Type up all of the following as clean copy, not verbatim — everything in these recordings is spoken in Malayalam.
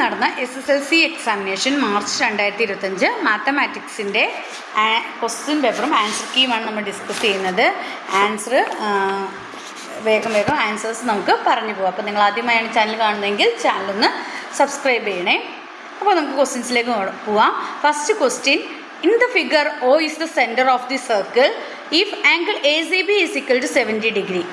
നടന്ന SSLC എക്സാമിനേഷൻ മാർച്ച് 2025 മാത്തമാറ്റിക്സിൻ്റെ ക്വസ്റ്റ്യൻ പേപ്പറും ആൻസർ കീയുമാണ് നമ്മൾ ഡിസ്കസ് ചെയ്യുന്നത്. വേഗം ആൻസേഴ്സ് നമുക്ക് പറഞ്ഞു പോകാം. അപ്പോൾ നിങ്ങൾ ആദ്യമായാണ് ചാനൽ കാണുന്നതെങ്കിൽ ചാനലൊന്ന് സബ്സ്ക്രൈബ് ചെയ്യണേ. അപ്പോൾ നമുക്ക് ക്വസ്റ്റ്യൻസിലേക്ക് പോവാം. First question, in the figure O is the centre of the circle if angle ACB is equal to 70 degree.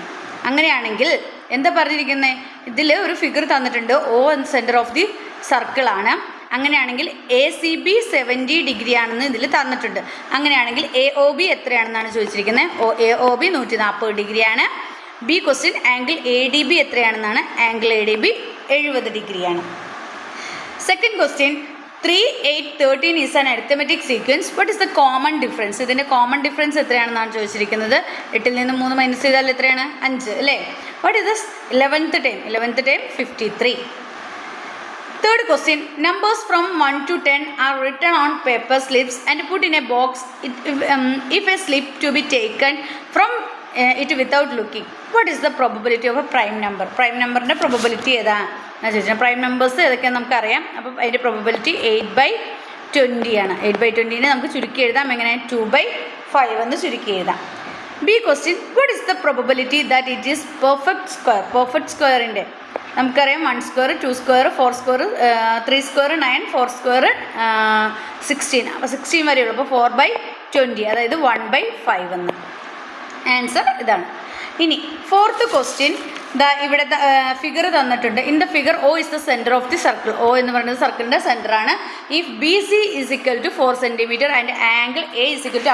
അങ്ങനെയാണെങ്കിൽ എന്താ പറഞ്ഞിരിക്കുന്നത്? ഇതിൽ ഒരു ഫിഗർ തന്നിട്ടുണ്ട്. O എന്ന സെൻറ്റർ ഓഫ് ദി സർക്കിളാണ്. അങ്ങനെയാണെങ്കിൽ ACB 70 ഡിഗ്രി ആണെന്ന് ഇതിൽ തന്നിട്ടുണ്ട്. അങ്ങനെയാണെങ്കിൽ AOB എത്രയാണെന്നാണ് ചോദിച്ചിരിക്കുന്നത്. AOB 140 ഡിഗ്രിയാണ്. ബി ക്വസ്റ്റ്യൻ, ആംഗിൾ ADB എത്രയാണെന്നാണ്. ആംഗിൾ ADB 70 ഡിഗ്രിയാണ്. Second question, 3, 8, 13 is an arithmetic sequence. What is the common difference? ഇതിൻ്റെ കോമൺ ഡിഫറൻസ് എത്രയാണെന്നാണ് ചോദിച്ചിരിക്കുന്നത്. 8-ൽ നിന്ന് 3 മൈനസ് ചെയ്താൽ എത്രയാണ്? 5 അല്ലേ. What is this? 11th time 53. Third question, numbers from 1 to 10 are written on paper slips and put in a box if a slip to be taken from it without looking. What is the probability of A prime number? Prime നമ്പറിൻ്റെ പ്രോബബിലിറ്റി ഏതാണ് ചോദിച്ചാൽ പ്രൈം നമ്പേഴ്സ് ഏതൊക്കെയാണെന്ന് നമുക്കറിയാം. അപ്പം അതിൻ്റെ പ്രോബബിലിറ്റി 8/20 ആണ്. 8/20നെ നമുക്ക് ചുരുക്കി എഴുതാം. എങ്ങനെ? 2/5 എന്ന് ചുരുക്കി എഴുതാം. B question, what is the probability that it is perfect square? Perfect സ്ക്വയറിൻ്റെ നമുക്കറിയാം 1 square, 2 square, 4 square, 3 square 9, 4 square 16. അപ്പോൾ 16 വരെയുള്ളൂ. അപ്പോൾ 4/20, അതായത് 1/5 എന്ന്. ആൻസർ ഇതാണ്. ഇനി ഫോർത്ത് ക്വസ്റ്റ്യൻ, ഇവിടെ ഫിഗർ തന്നിട്ടുണ്ട്. In the figure O is the centre of the circle. O എന്ന് പറയുന്നത് സർക്കിളിൻ്റെ സെൻറ്ററാണ്. If BC is equal to 4 centimetre and angle A is equal to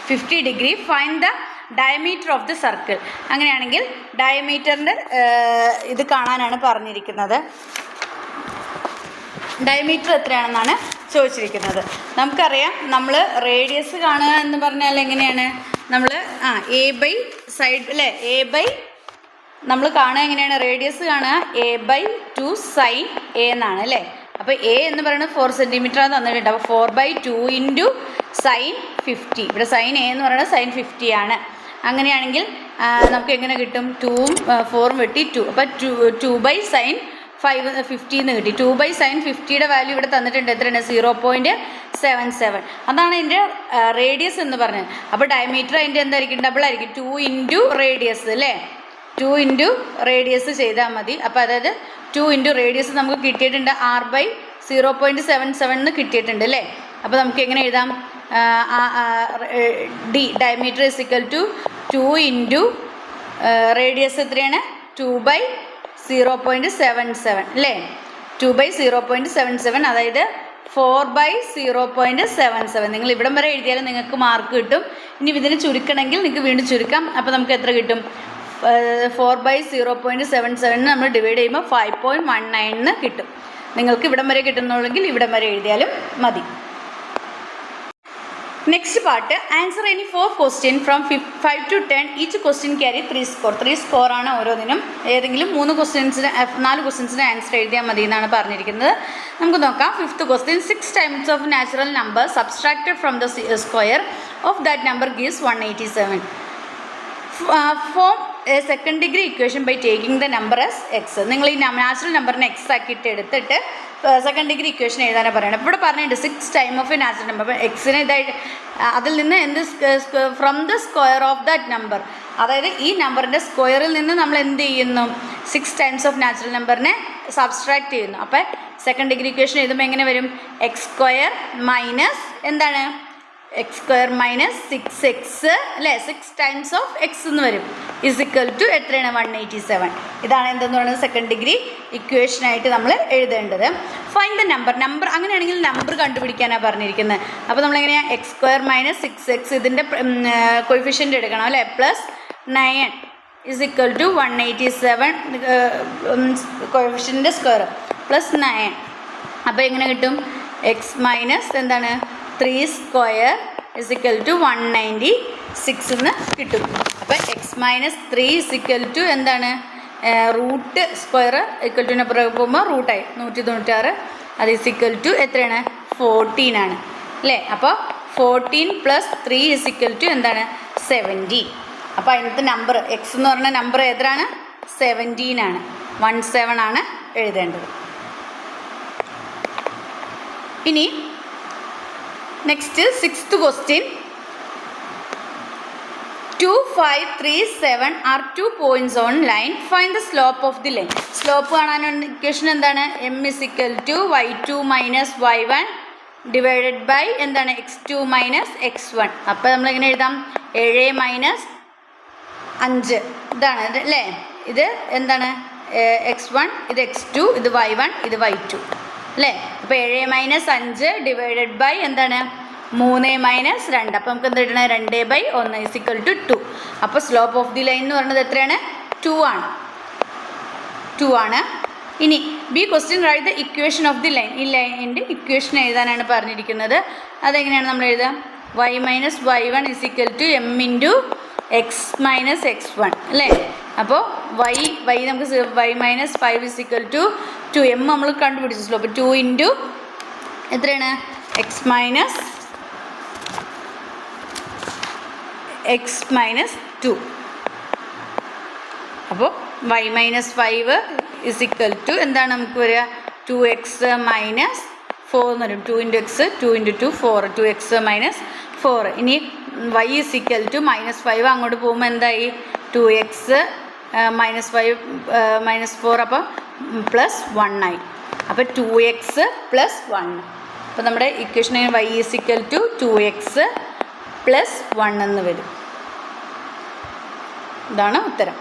50 degree, find the diameter of the circle. അങ്ങനെയാണെങ്കിൽ ഡയമീറ്ററിൻ്റെ ഇത് കാണാനാണ് പറഞ്ഞിരിക്കുന്നത്. ഡയമീറ്റർ എത്രയാണെന്നാണ് ചോദിച്ചിരിക്കുന്നത്. നമുക്കറിയാം, നമ്മൾ റേഡിയസ് കാണുക എന്ന് പറഞ്ഞാൽ എങ്ങനെയാണ്? നമ്മൾ A/, സൈഡ് അല്ലേ, A/, നമ്മൾ കാണുക എങ്ങനെയാണ്? റേഡിയസ് കാണുക A/2 സൈൻ A എന്നാണ് അല്ലേ. അപ്പോൾ A എന്ന് പറയുന്നത് 4 സെൻറ്റിമീറ്ററാണ് തന്നിട്ടുണ്ട്. അപ്പോൾ 4/2 ഇൻറ്റു സൈൻ 50. ഇവിടെ സൈൻ A എന്ന് പറയുന്നത് സൈൻ 50 ആണ്. അങ്ങനെയാണെങ്കിൽ നമുക്ക് എങ്ങനെ കിട്ടും? 2ഉം 4ഉം വെട്ടി 2. അപ്പോൾ 2/sin 50 എന്ന് കിട്ടി. 2/sin 50യുടെ വാല്യൂ ഇവിടെ തന്നിട്ടുണ്ട്. എത്രയാണ്? 0.77. അതാണ് ഇതിൻ്റെ റേഡിയസ് എന്ന് പറഞ്ഞത്. അപ്പോൾ ഡയമീറ്റർ അതിൻ്റെ എന്തായിരിക്കും? ഡബിൾ ആയിരിക്കും. 2 ഇൻറ്റു റേഡിയസ് അല്ലേ. 2 ഇൻറ്റു റേഡിയസ് ചെയ്താൽ മതി. അപ്പോൾ അതായത് 2 ഇൻറ്റു റേഡിയസ് നമുക്ക് കിട്ടിയിട്ടുണ്ട് 6/0.77 എന്ന് കിട്ടിയിട്ടുണ്ട് അല്ലേ. അപ്പോൾ നമുക്ക് എങ്ങനെ എഴുതാം? Diameter is equal to 2 into radius എത്രയാണ്? 2/0.77 അല്ലേ. 2/0.77, അതായത് 4/0.77. നിങ്ങൾ ഇവിടം വരെ എഴുതിയാലും നിങ്ങൾക്ക് മാർക്ക് കിട്ടും. ഇനി ഇതിന് ചുരുക്കണമെങ്കിൽ നിങ്ങൾക്ക് വീണ്ടും ചുരുക്കാം. അപ്പോൾ നമുക്ക് എത്ര കിട്ടും? 4/0.77 നമ്മൾ ഡിവൈഡ് ചെയ്യുമ്പോൾ 5.19 കിട്ടും. നിങ്ങൾക്ക് ഇവിടം വരെ കിട്ടുന്നുള്ളെങ്കിൽ ഇവിടം വരെ എഴുതിയാലും മതി. Next part, answer any 4 question from 5 to 10. Each question carry 3 score. 3 സ്കോറാണ് ഓരോന്നിനും. ഏതെങ്കിലും 4 ക്വസ്റ്റ്യൻസിന് ആൻസർ എഴുതിയാൽ മതി എന്നാണ് പറഞ്ഞിരിക്കുന്നത്. നമുക്ക് നോക്കാം. 5th question, 6 times of natural number subtracted from the square of that number gives 187. Form a second degree equation by taking the number as x. നിങ്ങൾ ഈ നാച്ചുറൽ നമ്പറിനെ എക്സ് ആക്കിയിട്ട് എടുത്തിട്ട് സെക്കൻഡ് ഡിഗ്രി ഇക്വേഷൻ എഴുതാനാണ് പറയുന്നത്. അപ്പോൾ ഇവിടെ പറഞ്ഞിട്ടുണ്ട് 6 time of A natural number. അപ്പോൾ എക്സിനെ ഇതായിട്ട് അതിൽ നിന്ന് എന്ത് from the square of that number, അതായത് ഈ നമ്പറിൻ്റെ സ്ക്വയറിൽ നിന്ന് നമ്മൾ എന്ത് ചെയ്യുന്നു? 6 ടൈംസ് ഓഫ് നാച്ചുറൽ നമ്പറിനെ സബ്സ്ട്രാക്ട് ചെയ്യുന്നു. അപ്പോൾ സെക്കൻഡ് ഡിഗ്രി ഇക്വേഷൻ എഴുതുമ്പോൾ എങ്ങനെ വരും? x² മൈനസ് എന്താണ്? x² മൈനസ് 6x അല്ലേ. 6 ടൈംസ് ഓഫ് എക്സ് എന്ന് വരും. ഇസ് ഇക്വൽ ടു എത്രയാണ്? 187. ഇതാണ് എന്തെന്ന് പറയുന്നത് സെക്കൻഡ് ഡിഗ്രി ഇക്വേഷനായിട്ട് നമ്മൾ എഴുതേണ്ടത്. Find the number. അങ്ങനെയാണെങ്കിൽ നമ്പർ കണ്ടുപിടിക്കാനാണ് പറഞ്ഞിരിക്കുന്നത്. അപ്പോൾ നമ്മളെങ്ങനെയാണ്? x² മൈനസ് 6x, ഇതിൻ്റെ കോയിഫിഷ്യൻ്റ് എടുക്കണം അല്ലേ. പ്ലസ് 9 ഇസ് ഇക്വൽ ടു 187, കോയിഫിഷ്യൻ്റെ സ്ക്വയർ പ്ലസ് 9. അപ്പോൾ എങ്ങനെ കിട്ടും? x മൈനസ് എന്താണ്? 3 സ്ക്വയർ ഇസ് ഇക്വൽ ടു 196 എന്ന് കിട്ടും. അപ്പോൾ x minus 3 is equal to എന്താണ്? റൂട്ട് സ്ക്വയർ ഇക്വൽ ടുവിനെ പോകുമ്പോൾ റൂട്ടായി 196. അത് ഇസ് ഇക്വൽ ടു എത്രയാണ്? 14 ആണ് അല്ലേ. അപ്പോൾ 14 + 3 ഇസ് ഇക്വൽ ടു എന്താണ്? 70. അപ്പോൾ അതിനകത്ത് നമ്പർ എക്സ് എന്ന് പറഞ്ഞ നമ്പർ ഏതാണ്? 17 ആണ്. 17 ആണ് എഴുതേണ്ടത്. ഇനി next 6th question. 2, 5, 3, 7 are 2 points on line. Find the slope of the line. Slope കാണാനുള്ള ഇക്വേഷൻ എന്താണ്? m is equal to y2 minus y1 divided by എന്താണ്? x2 minus x1. അപ്പോൾ നമ്മളിങ്ങനെ എഴുതാം 7 മൈനസ് 5 ഇതാണ് അല്ലേ. ഇത് എന്താണ്? x1, ഇത് x2, ഇത് y1, ഇത് y2 അല്ലേ. അപ്പോൾ 7 മൈനസ് 5 ഡിവൈഡഡ് ബൈ എന്താണ്? 3 മൈനസ് 2. അപ്പോൾ നമുക്ക് എന്ത് കിട്ടണം? 2/1 ഈസ് ഈക്വൽ ടു 2. അപ്പോൾ സ്ലോപ്പ് ഓഫ് ദി ലൈൻ എന്ന് പറയുന്നത് എത്രയാണ്? 2 ആണ്. ഇനി B question write the equation of the line. ഈ ലൈനിൻ്റെ ഇക്വേഷൻ എഴുതാനാണ് പറഞ്ഞിരിക്കുന്നത്. അതെങ്ങനെയാണ് നമ്മൾ എഴുതുക? y minus y1 is equal to m into x minus x1 അല്ലേ. അപ്പോൾ y നമുക്ക് y minus 5 is equal to 2. m നമ്മൾ കണ്ടുപിടിച്ചു സ്ലോപ്പ്. 2 ഇൻറ്റു എത്രയാണ്? X minus 2. അപ്പോൾ y minus 5 is equal to എന്താണ് നമുക്ക് വരിക? 2x മൈനസ് 4 എന്ന് വരും. 2 into X, 2 into 2 4, 2x minus 4. ഇനി y is equal to minus 5 അങ്ങോട്ട് പോകുമ്പോൾ എന്തായി? 2x മൈനസ് 5 മൈനസ് 4 അപ്പോൾ പ്ലസ് 1 ആയി. അപ്പോൾ 2x പ്ലസ് 1. അപ്പോൾ നമ്മുടെ equation y is equal to 2x plus 1 എന്ന് വരും. ഇതാണ് ഉത്തരം.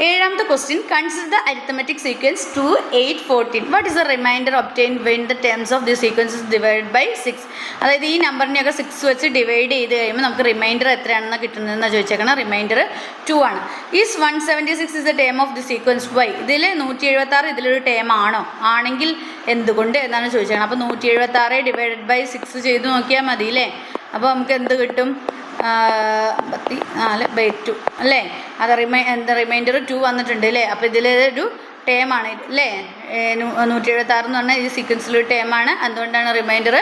7th question. Consider the arithmetic sequence 2, 8, 14. What is the remainder obtained when the terms of the sequence is divide by 6? അതായത് ഈ നമ്പറിനെയൊക്കെ 6 വെച്ച് ഡിവൈഡ് ചെയ്ത് കഴിയുമ്പോൾ നമുക്ക് റിമൈൻഡർ എത്രയാണെന്ന് കിട്ടുന്നതെന്ന് ചോദിച്ചേക്കണം. റിമൈൻഡർ 2 ആണ്. Is 176 is the term of the sequence y. ഇതിൽ 176 ഇതിലൊരു ടേം ആണോ? ആണെങ്കിൽ എന്തുകൊണ്ട് എന്നാണ് ചോദിച്ചേക്കണം. അപ്പോൾ 176 ഡിവൈഡഡ് ബൈ 6 ചെയ്ത് നോക്കിയാൽ മതി അല്ലേ. അപ്പോൾ നമുക്ക് എന്ത് കിട്ടും? 54/2 അല്ലേ. അത് റിമൈൻഡർ 2 വന്നിട്ടുണ്ട് അല്ലേ. അപ്പോൾ ഇതിലൊരു ടേമാണ് അല്ലേ. 176 എന്ന് പറഞ്ഞാൽ ഈ സീക്വൻസിലൊരു ടേമാണ്. അതുകൊണ്ടാണ് റിമൈൻഡർ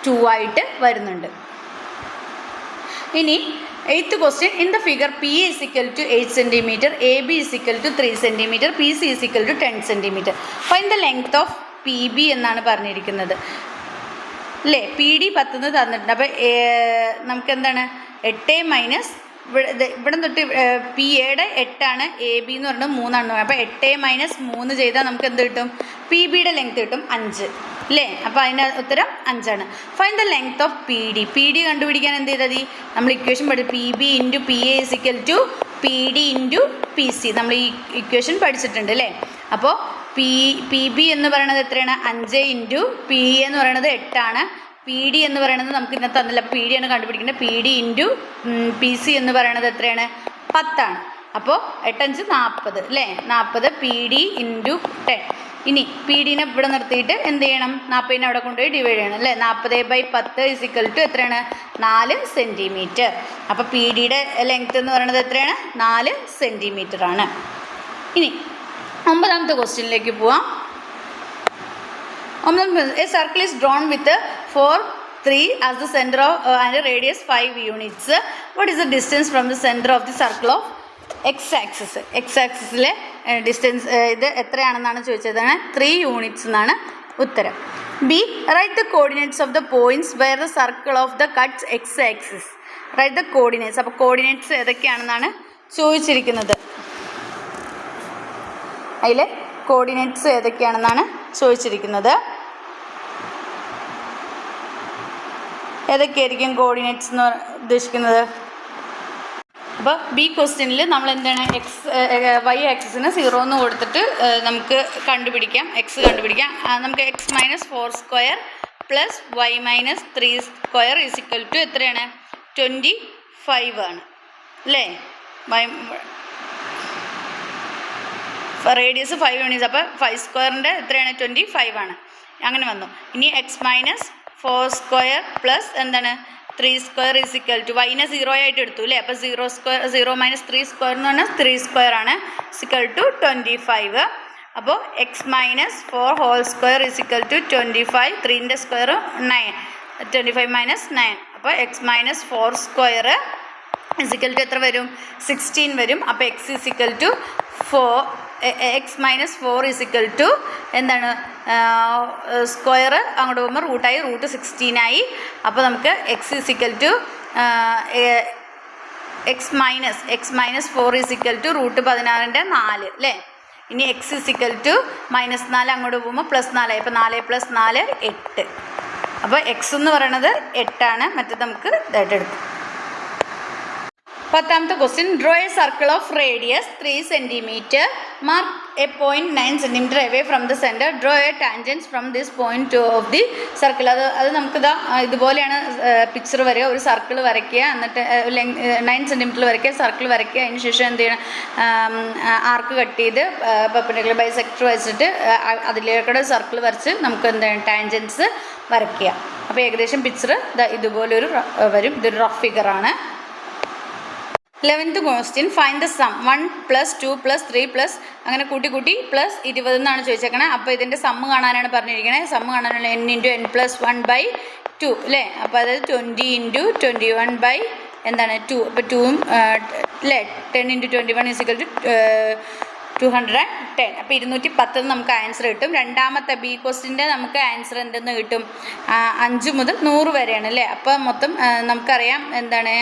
2 ആയിട്ട് വരുന്നുണ്ട്. ഇനി 8th question. In the figure p is equal to 8 cm, AB is equal to 3 cm, PC is equal to 10 cm. Find the length of PB എന്നാണ് പറഞ്ഞിരിക്കുന്നത് അല്ലേ. PD 10 തന്നിട്ടുണ്ട്. അപ്പോൾ നമുക്ക് എന്താണ്? 8 മൈനസ് ഇവിടെ തൊട്ട് പി എയുടെ 8 AB എന്ന് പറഞ്ഞാൽ 3 അപ്പോൾ 8 മൈനസ് 3 ചെയ്താൽ നമുക്ക് എന്ത് കിട്ടും? പി ബിയുടെ ലെങ്ത് കിട്ടും 5 അല്ലേ. അപ്പോൾ അതിൻ്റെ ഉത്തരം 5 ആണ്. Find the length of P D കണ്ടുപിടിക്കാൻ എന്ത് ചെയ്താൽ മതി? നമ്മൾ ഇക്വേഷൻ പഠിച്ചു. P B into P A is equal to P D into P C. നമ്മൾ ഈ ഇക്വേഷൻ പഠിച്ചിട്ടുണ്ട് അല്ലേ. അപ്പോൾ പി ബി എന്ന് പറയുന്നത് എത്രയാണ്? 5 ഇൻറ്റു പി എ എന്ന് പറയുന്നത് 8. പി ഡി എന്ന് പറയുന്നത് നമുക്ക് ഇന്നത്തെ തന്നില്ല. പി ഡി ആണ് കണ്ടുപിടിക്കേണ്ടത്. P D into P C എന്ന് പറയുന്നത് എത്രയാണ്? 10. അപ്പോൾ 8×5 40 അല്ലേ. 40 പി ഡി ഇൻറ്റു 10. ഇനി പി ഡിനെ ഇവിടെ നിർത്തിയിട്ട് എന്ത് ചെയ്യണം? 40നെ അവിടെ കൊണ്ടുപോയി ഡിവൈഡ് ചെയ്യണം അല്ലേ. 40/10 ഇസ് ഈക്വൽ ടു എത്രയാണ്? 4 സെൻറ്റിമീറ്റർ. അപ്പോൾ പി ഡിയുടെ ലെങ്ത് എന്ന് പറയുന്നത് എത്രയാണ്? 4 സെൻറ്റിമീറ്റർ ആണ്. ഇനി 9th ക്വസ്റ്റ്യനിലേക്ക് പോവാം. A circle is drawn with 4, 3 as the center of and a radius 5 units. What is the distance from the center of the circle of x-axis? X-axisലെ ഡിസ്റ്റൻസ് ഇത് എത്രയാണെന്നാണ് ചോദിച്ചതാണ്. 3 units എന്നാണ് ഉത്തരം. B. Right the coordinates of the points where the circle of the cuts x-axis. Right the coordinates. അപ്പോൾ കോർഡിനേറ്റ്സ് ഏതൊക്കെയാണെന്നാണ് ചോദിച്ചിരിക്കുന്നത്. അതിൽ കോർഡിനേറ്റ്സ് ഏതൊക്കെയാണെന്നാണ് ചോദിച്ചിരിക്കുന്നത്. ഏതൊക്കെയായിരിക്കും കോർഡിനേറ്റ്സ് എന്ന് ഉദ്ദേശിക്കുന്നത്? അപ്പോൾ ബി ക്വസ്റ്റ്യനിൽ നമ്മൾ എന്താണ് y ആക്സിസിന് 0 എന്ന് കൊടുത്തിട്ട് നമുക്ക് കണ്ടുപിടിക്കാം. എക്സ് കണ്ടുപിടിക്കാം. നമുക്ക് x minus 4 square plus y minus 3 square is equal to എത്രയാണ്? 25 ആണ് അല്ലേ. Radius 5 units. അപ്പോൾ 5 സ്ക്വയറിൻ്റെ എത്രയാണ്? 25 ആണ്. അങ്ങനെ വന്നു. ഇനി x മൈനസ് 4 സ്ക്വയർ പ്ലസ് എന്താണ് 3 സ്ക്വയർ ഈസ് ഇക്വൽ ടു വൈനെ 0 ആയിട്ട് എടുത്തു അല്ലേ. അപ്പോൾ 0 മൈനസ് 3 സ്ക്വയർ എന്ന് പറഞ്ഞാൽ 3 സ്ക്വയർ ആണ് ഇക്വൽ ടു 25. അപ്പോൾ x minus 4 whole square is equal to 25. 3ൻ്റെ സ്ക്വയർ 9. 25 മൈനസ് 9. അപ്പോൾ x minus 4 square is equal to എത്ര വരും? 16 വരും. അപ്പോൾ x is equal to x minus 4 is equal to എന്താണ് സ്ക്വയർ അങ്ങോട്ട് പോകുമ്പോൾ റൂട്ടായി റൂട്ട് 16 അപ്പോൾ നമുക്ക് x is equal to x minus 4 is equal to root 16ൻ്റെ 4 അല്ലേ. ഇനി എക്സ് ഇസിക്കൽ ടു -4 അങ്ങോട്ട് പോകുമ്പോൾ +4 അപ്പോൾ 4 + 4 8. അപ്പോൾ എക്സ് എന്ന് പറയണത് 8 മറ്റേത് നമുക്ക് ഇതായിട്ട് എടുക്കും. 10ാമത്തെ question, draw a circle of radius 3 cm, mark a point 9 cm away from the centre, draw a tangents from this point of the circle. അത് നമുക്കിതാ ഇതുപോലെയാണ് പിക്ചർ വരിക. ഒരു സർക്കിൾ വരയ്ക്കുക, എന്നിട്ട് 9 cm വരയ്ക്കുക, സർക്കിൾ വരയ്ക്കുക. അതിന് ശേഷം എന്ത് ചെയ്യണം, ആർക്ക് കട്ട് ചെയ്ത് പെർപെൻഡിക്കുലർ ബൈസെക്ടർ വെച്ചിട്ട് അതിലേക്കൂടെ സർക്കിൾ വരച്ച് നമുക്ക് എന്താണ് ടാൻജൻസ് വരയ്ക്കുക. അപ്പോൾ ഏകദേശം പിക്ചർ ഇതുപോലൊരു വരും. ഇതൊരു റഫ് ഫിഗറാണ്. 11th question, find the sum 1 + 2 + 3 അങ്ങനെ കൂട്ടി +20 എന്നാണ് ചോദിച്ചേക്കണേ. അപ്പോൾ ഇതിൻ്റെ സമ്മ് കാണാനാണ് പറഞ്ഞിരിക്കണത്. സമ്മ് കാണാനുള്ള n × n + 1/2 അല്ലേ. അപ്പോൾ അതായത് 20 × 21 എന്താണ് 2. അപ്പോൾ 2ഉം അല്ലേ 10 × 21 = 210. അപ്പോൾ 210 നമുക്ക് ആൻസർ കിട്ടും. രണ്ടാമത്തെ ബി ക്വസ്റ്റിൻ്റെ നമുക്ക് ആൻസർ എന്തെന്ന് കിട്ടും, 5 മുതൽ 100 വരെയാണ് അല്ലേ. അപ്പോൾ മൊത്തം നമുക്കറിയാം എന്താണ്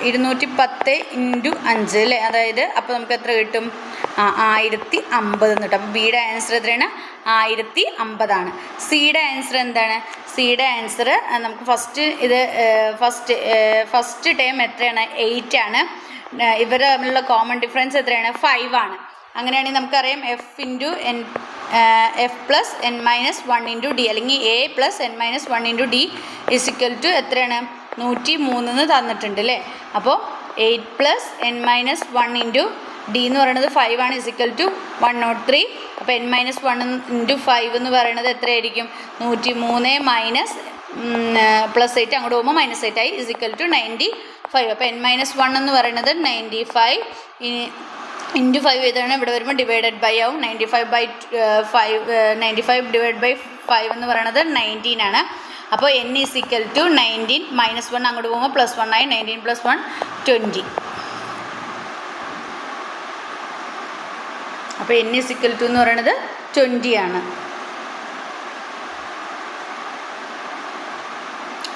210 × 5 അല്ലേ. അതായത് അപ്പോൾ നമുക്ക് എത്ര കിട്ടും, 1050 എന്ന് കിട്ടും. അപ്പോൾ ബിയുടെ ആൻസർ എത്രയാണ്, 1050. സിയുടെ ആൻസർ എന്താണ്, സിയുടെ ആൻസർ നമുക്ക് ഫസ്റ്റ് ടേം എത്രയാണ്, 8 ആണ്. ഇവർ തമ്മിലുള്ള കോമൺ ഡിഫറൻസ് എത്രയാണ്, 5 ആണ്. അങ്ങനെയാണെങ്കിൽ നമുക്കറിയാം F + n - 1 × d അല്ലെങ്കിൽ A + n - 1 × d = എത്രയാണ്, 103 എന്ന് തന്നിട്ടുണ്ട് അല്ലേ. അപ്പോൾ 8 + n - 1 × d എന്ന് പറയുന്നത് 5 ആണ്, = 103. അപ്പോൾ n - 1 × 5 എന്ന് പറയുന്നത് എത്രയായിരിക്കും, 103 +8 അങ്ങോട്ട് പോകുമ്പോൾ -8 ആയി, = 95. അപ്പോൾ n - 1 എന്ന് പറയുന്നത് 95 × 5 ഏതാണ് ഇവിടെ വരുമ്പോൾ ഡിവൈഡഡ് ബൈ ആവും. 95/5 എന്ന് പറയുന്നത് 19 ആണ്. അപ്പോൾ n = 19 -1 അങ്ങോട്ട് പോകുമ്പോൾ +1 ആയി, 19 + 1 20. അപ്പോൾ n = എന്ന് പറയുന്നത് 20 ആണ്.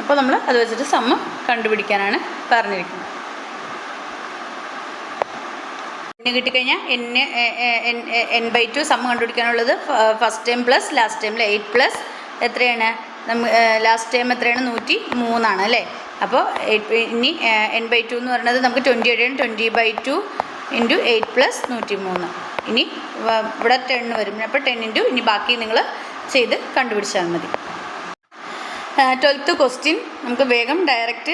അപ്പോൾ നമ്മൾ അത് വെച്ചിട്ട് സമ്മ് കണ്ടുപിടിക്കാനാണ് പറഞ്ഞിരിക്കുന്നത്. കിട്ടിക്കഴിഞ്ഞാൽ n/2 സമ്മ് കണ്ടുപിടിക്കാനുള്ളത് first time plus last time 8 + എത്രയാണ്, ലാസ്റ്റ് ടൈം എത്രയാണ്, 103 അല്ലേ. അപ്പോൾ ഇനി n/2 എന്ന് പറയുന്നത് നമുക്ക് 20 എഴുതണം. 20/2 × 8 + 103. ഇനി ഇവിടെ 10 വരും. അപ്പോൾ 10 ഇനി ബാക്കി നിങ്ങൾ ചെയ്ത് കണ്ടുപിടിച്ചാൽ മതി. 12th ക്വസ്റ്റ്യൻ, നമുക്ക് വേഗം ഡയറക്റ്റ്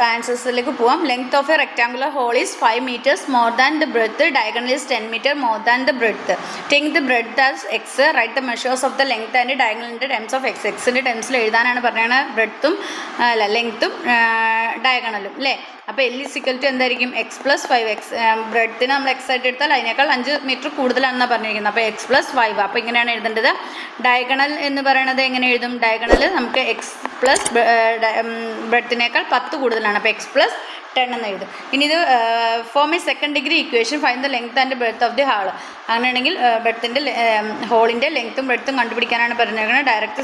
ആൻസേഴ്സിലേക്ക് പോവാം. Length of a rectangular hall is 5 meters more than the breadth, diagonal is 10 meter more than the breadth. Take the breadth as x, write the measures of the length and ഡയഗണലിൻ്റെ ടേംസ് ഓഫ് എക്സ്. എക്സിൻ്റെ ടേംസിൽ എഴുതാനാണ് പറയുന്നത്, ബ്രെഡ്ത്തും ലെങ്ത്തും ഡയഗണലും അല്ലേ. അപ്പോൾ L = എന്തായിരിക്കും, x + 5. ബ്രെഡ്ത്തിന് നമ്മൾ x ആയിട്ട് എടുത്താൽ അതിനേക്കാൾ 5 meter കൂടുതലാണെന്നാണ് പറഞ്ഞിരിക്കുന്നത്. അപ്പോൾ x + 5. അപ്പോൾ ഇങ്ങനെയാണ് എഴുതേണ്ടത്. ഡയഗണൽ എന്ന് പറയുന്നത് എങ്ങനെ എഴുതും, ഡയഗണൽ നമുക്ക് x + ബ്രെഡ്ത്തിനേക്കാൾ 10 കൂടുതലാണ്. അപ്പോൾ x + 10 എന്ന് എഴുതും. ഇനി ഇത് form a second degree equation, find the length and breadth of the hall. അങ്ങനെയാണെങ്കിൽ ബ്രെഡ്ത്തിൻ്റെ ഹോളിൻ്റെ ലെങ്ത്തും ബ്രെഡ്ത്തും കണ്ടുപിടിക്കാനാണ് പറഞ്ഞിരിക്കുന്നത്. ഡയറക്റ്റ്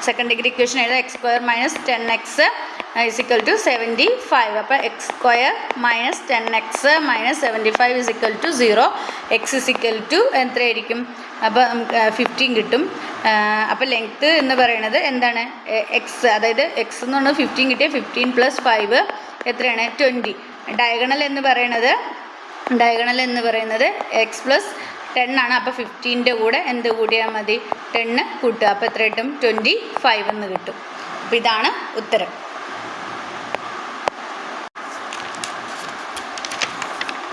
സെക്കൻഡ് ഡിഗ്രി ഇക്വേഷൻ എഴുതാം. x² - 10x = 75. അപ്പോൾ x² - 10x - 75 = 0. x എത്രയായിരിക്കും, അപ്പോൾ നമുക്ക് 15 കിട്ടും. അപ്പോൾ ലെങ്ത്ത് എന്ന് പറയുന്നത് എന്താണ്, x, അതായത് x എന്ന് പറഞ്ഞാൽ 15 കിട്ടിയ 15 + 5 എത്രയാണ്, 20. ഡയഗണൽ എന്ന് പറയുന്നത് x + 10 ആണ്. അപ്പോൾ 15ൻ്റെ കൂടെ എന്ത് കൂടിയാൽ മതി, 10 കൂട്ടുക. അപ്പോൾ എത്ര കിട്ടും, 25 എന്ന് കിട്ടും. അപ്പോൾ ഇതാണ് ഉത്തരം.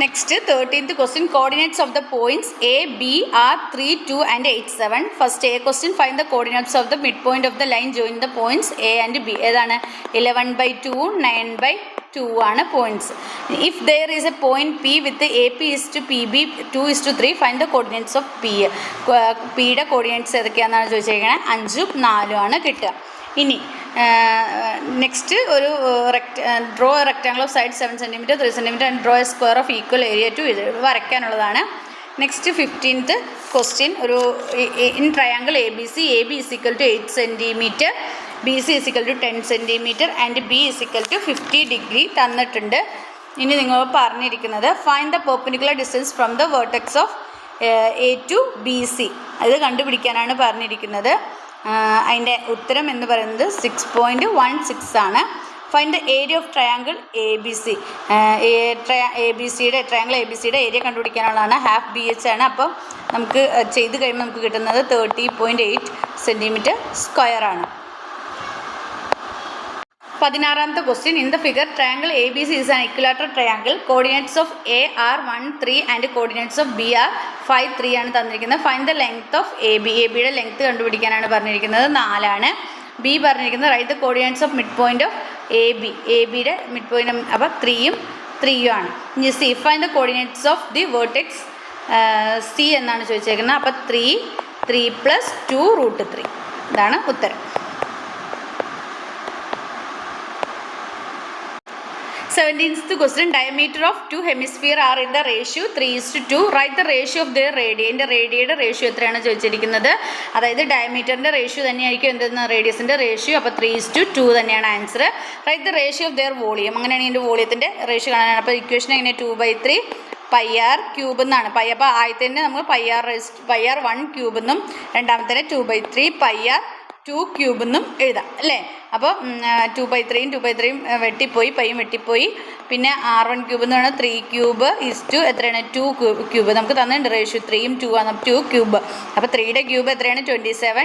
Next, 13th question, coordinates of the points A, B are 3, 2 and 8, 7. First A question, find the coordinates of the midpoint of the line join the points A and B. ഏതാണ്, 11/2, 9/2 ആണ് points. If there is a point P with AP is to PB 2:3, find the coordinates of P. Pയുടെ കോർഡിനേറ്റ്സ് ഏതൊക്കെയാണെന്നാണ് ചോദിച്ചിരിക്കുന്നത്. 5ഉം 4ഉം ആണ് കിട്ടുക. ഇനി നെക്സ്റ്റ് ഒരു draw a rectangle of side 7 cm 3 cm and draw a square of equal area to ഇത് വരയ്ക്കാനുള്ളതാണ്. നെക്സ്റ്റ് 15th ക്വസ്റ്റ്യൻ ഒരു in triangle A B C A B is equal to 8 cm B C is equal to 10 cm and B is equal to 50 degree തന്നിട്ടുണ്ട്. ഇനി നിങ്ങൾ പറഞ്ഞിരിക്കുന്നത് find the perpendicular distance from the vertex of A to B C, അത് കണ്ടുപിടിക്കാനാണ് പറഞ്ഞിരിക്കുന്നത്. അതിൻ്റെ ഉത്തരം എന്ന് പറയുന്നത് 6.16 ആണ്. Find the area of triangle A B C. Triangle A B സിയുടെ ഏരിയ കണ്ടുപിടിക്കാനുള്ളതാണ്. ഹാഫ് ബി എച്ച് ആണ്. അപ്പോൾ നമുക്ക് ചെയ്ത് കഴിയുമ്പോൾ നമുക്ക് കിട്ടുന്നത് 30.8 cm² ആണ്. 16th question in the figure triangle A B C is an equilateral triangle. Coordinates of A are 1, 3 and coordinates of B are 5, 3 ആണ് തന്നിരിക്കുന്നത്. Find the length of A B. A ബിയുടെ ലെങ്ത് കണ്ടുപിടിക്കാനാണ് പറഞ്ഞിരിക്കുന്നത്. 4 ആണ്. ബി പറഞ്ഞിരിക്കുന്നത് write the coordinates of mid point of A B. A ബിയുടെ മിഡ് പോയിന്റ് അപ്പോൾ 3ഉം 3ഉം ആണ്. ഇനി C find the coordinates of the vertex C എന്നാണ് ചോദിച്ചേക്കുന്നത്. അപ്പോൾ 3 + 2√3 ഇതാണ് ഉത്തരം. 17th question diameter of two hemisphere are in the ratio 3:2. write the ratio of their radii. എൻ്റെ റേഡിയയുടെ റേഷ്യോ എത്രയാണ് ചോദിച്ചിരിക്കുന്നത്. അതായത് ഡയമീറ്ററിൻ്റെ റേഷ്യോ തന്നെയായിരിക്കും എന്തെന്ന് റേഡിയസിൻ്റെ റേഷ്യോ. അപ്പോൾ 3:2 തന്നെയാണ് answer. Write the ratio of their volume. അങ്ങനെയാണെങ്കിൽ എൻ്റെ വോളിയത്തിൻ്റെ റേഷ്യോ കാണാനാണ്. അപ്പോൾ ഇക്വേഷൻ എങ്ങനെ 2/3 πr³ എന്നാണ്. അപ്പോൾ ആദ്യത്തെ നമുക്ക് πr1³ എന്നും രണ്ടാമത്തെ 2/3 πr2³ എന്നും എഴുതാം അല്ലേ. അപ്പോൾ 2/3 വെട്ടിപ്പോയി, പൈയും വെട്ടിപ്പോയി. പിന്നെ r1³ എന്ന് പറയുന്നത് 3³ എത്രയാണ് 2³ നമുക്ക് തന്നിട്ടുണ്ട് റേഷ്യോ 3ഉം 2 ആണ്. 2³ അപ്പോൾ 3യുടെ ക്യൂബ് എത്രയാണ് 27,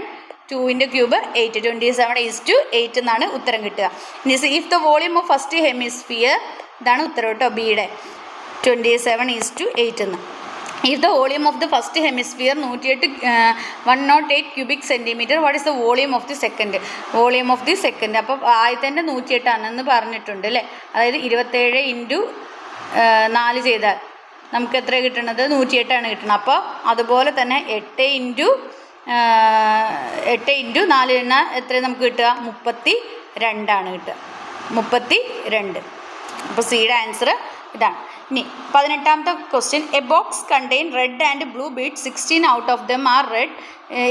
2ൻ്റെ ക്യൂബ് 8, 27:8 എന്നാണ് ഉത്തരം കിട്ടുക. ഇനി if the volume of first hemisphere ഇതാണ് ഉത്തരം കേട്ടോ ബിയുടെ 27:8 എന്ന്. If the volume of the first hemisphere 108 cubic centimeter, what is the volume of the second? Volume of the second. അപ്പോൾ ആദ്യത്തെ 108 ആണെന്ന് പറഞ്ഞിട്ടുണ്ട് അല്ലേ. അതായത് 27 × 4 ചെയ്താൽ നമുക്ക് എത്ര കിട്ടുന്നത് 108 ആണ് കിട്ടുന്നത്. അപ്പോൾ അതുപോലെ തന്നെ 8 × 4 എത്ര നമുക്ക് കിട്ടുക 32 ആണ് കിട്ടുക. 32. അപ്പോൾ സിയുടെ ആൻസർ ഇതാണ്. ഇനി 18th question A box contain red and blue beads 16 out of them are red.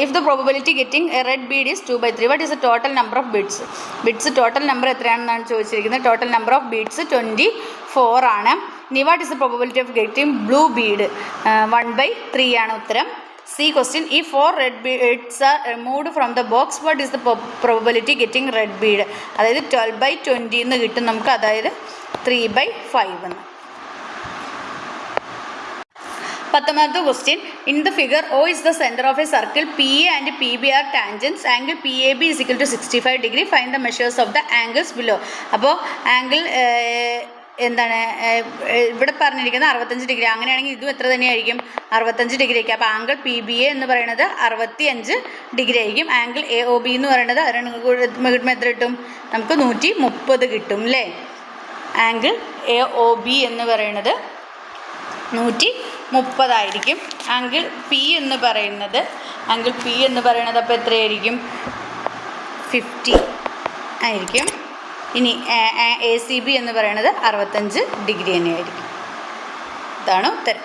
If the probability getting a red bead is 2/3, what is the total number of beads? Beads total number എത്രയാണെന്നാണ് ചോദിച്ചിരിക്കുന്നത്. ടോട്ടൽ നമ്പർ ഓഫ് ബീഡ്സ് 24 ആണ്. ഇനി what is the probability of getting blue bead? 1/3 ആണ് ഉത്തരം. C question, if 4 red beads are removed from the box, what is the probability getting red bead? അതായത് 12/20 എന്ന് കിട്ടും നമുക്ക്. അതായത് 3/5 എന്ന്. 19th question, in the figure O is the center of a circle, PA and PB are tangents. Angle PAB is equal to 65 degree. Find the measures of the angles below. അപ്പോൾ ആംഗിൾ എന്താണ് ഇവിടെ പറഞ്ഞിരിക്കുന്നത് 65 ഡിഗ്രി. അങ്ങനെയാണെങ്കിൽ ഇതും എത്ര തന്നെയായിരിക്കും 65 ഡിഗ്രി ആയിരിക്കും. അപ്പോൾ ആംഗിൾ PBA എന്ന് പറയുന്നത് 65 ഡിഗ്രി ആയിരിക്കും. ആംഗിൾ AOB എന്ന് പറയുന്നത് കിട്ടുമ്പോൾ എത്ര കിട്ടും നമുക്ക് 130 കിട്ടും അല്ലേ. ആംഗിൾ AOB എന്ന് പറയുന്നത് 130 ആയിരിക്കും. ആംഗിൾ P എന്ന് പറയുന്നത് അപ്പോൾ എത്രയായിരിക്കും 50 ആയിരിക്കും. ഇനി ACB എന്ന് പറയുന്നത് 65 ഡിഗ്രി തന്നെയായിരിക്കും. ഇതാണ് ഉത്തരം.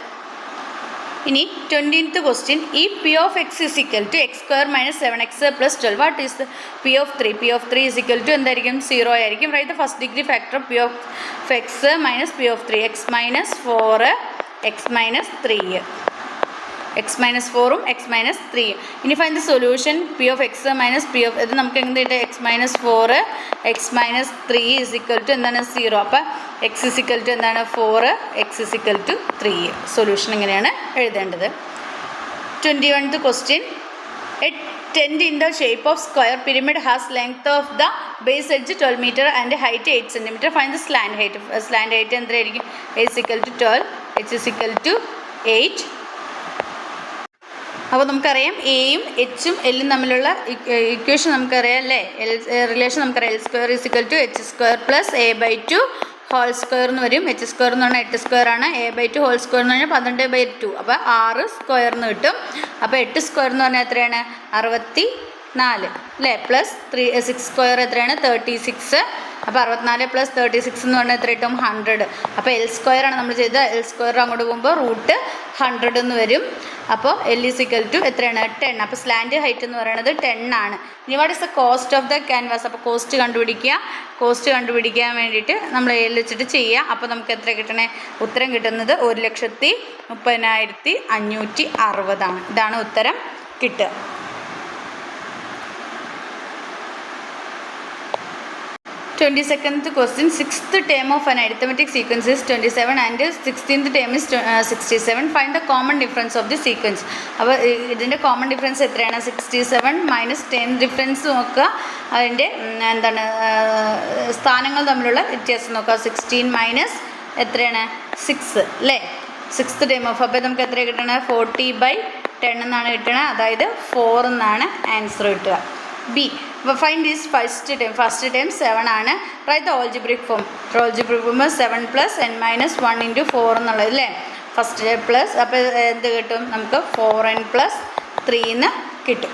ഇനി 20th ക്വസ്റ്റ്യൻ ഈ P of x is equal to x² - 7x + 12. What is P of 3? P of 3 is equal to എന്തായിരിക്കും 0 ആയിരിക്കും. Write the first degree factor of P of x - P of 3. x - 4 x - 3 x - 4ഉം x - 3. ഇനി find the solution P of x - P of ഇത് നമുക്ക് എന്ത് കിട്ടും x - 4 x - 3 is equal to എന്താണ് 0. അപ്പോൾ x is equal to എന്താണ് 4 x is equal to 3. Solution ഇങ്ങനെയാണ് എഴുതേണ്ടത്. 21th question A tent in the shape of square pyramid has length of the base edge 12 meter and height 8 cm. Find the slant height. Slant height എന്തായിരിക്കും h is equal to 12 h is equal to 8. അപ്പോൾ നമുക്കറിയാം എയും എച്ചും എല്ലും തമ്മിലുള്ള ഇക്വേഷൻ നമുക്കറിയാം അല്ലേ. റിലേഷൻ നമുക്കറിയാം L² = h² + a/2 whole square എന്ന് വരും. എച്ച് സ്ക്വയർ എന്ന് പറഞ്ഞാൽ 8 സ്ക്വയർ ആണ്. A/2 ഹോൾ സ്ക്വയർ എന്ന് പറഞ്ഞാൽ 12/2. അപ്പോൾ 6 സ്ക്വയർ എന്ന് കിട്ടും. അപ്പോൾ 8 സ്ക്വയർ എന്ന് പറഞ്ഞാൽ എത്രയാണ്? 64 അല്ലേ? പ്ലസ് 6 സ്ക്വയർ എത്രയാണ്? 36. അപ്പോൾ 64 + 36 എന്ന് പറഞ്ഞാൽ എത്ര കിട്ടും? 100. അപ്പോൾ L സ്ക്വയർ ആണ് നമ്മൾ ചെയ്തത്. L സ്ക്വയർ അങ്ങോട്ട് പോകുമ്പോൾ √100 എന്ന് വരും. അപ്പോൾ L = എത്രയാണ്? 10. അപ്പോൾ സ്ലാൻഡ് ഹൈറ്റ് എന്ന് പറയുന്നത് 10 ആണ്. ഇനി what is the cost of the canvas? അപ്പോൾ കോസ്റ്റ് കണ്ടുപിടിക്കുക. കോസ്റ്റ് കണ്ടുപിടിക്കാൻ വേണ്ടിയിട്ട് നമ്മൾ L വെച്ചിട്ട് ചെയ്യുക. അപ്പോൾ നമുക്ക് എത്ര കിട്ടണേ? ഉത്തരം കിട്ടുന്നത് 1,30,560 ആണ്. ഇതാണ് ഉത്തരം കിട്ടുക. 22nd question. 6th term of an arithmetic sequence is 27 and 16th term is 67. Find the common difference of the sequence. അപ്പോൾ ഇതിൻ്റെ കോമൺ ഡിഫറൻസ് എത്രയാണ്? 67 - 10 ഡിഫറൻസ് നോക്കുക. അതിൻ്റെ എന്താണ് സ്ഥാനങ്ങൾ തമ്മിലുള്ള വ്യത്യാസം നോക്കുക. 16 - എത്രയാണ്? 6 അല്ലേ? 6th term of. അപ്പോൾ നമുക്ക് എത്ര കിട്ടണത്? 40/10 എന്നാണ് കിട്ടണത്. അതായത് 4 എന്നാണ് ആൻസർ കിട്ടുക. B. Find this first term 7 ആണ്. Write the algebraic form. Algebraic form 7 + n - 1 × 4 എന്നുള്ളത് അല്ലേ? First plus. അപ്പോൾ എന്ത് കിട്ടും? നമുക്ക് 4n + 3 എന്ന് കിട്ടും.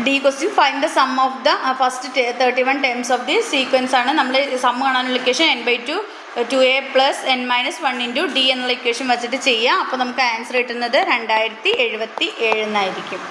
D question. Find the sum of the first 31 terms of the sequence ആണ്. നമ്മൾ സം കാണാനുള്ള equation n/2 2a + n - 1 × d എന്നുള്ള ഇക്വേഷൻ വെച്ചിട്ട് ചെയ്യുക. അപ്പോൾ നമുക്ക് ആൻസർ കിട്ടുന്നത് 2077 എന്നായിരിക്കും.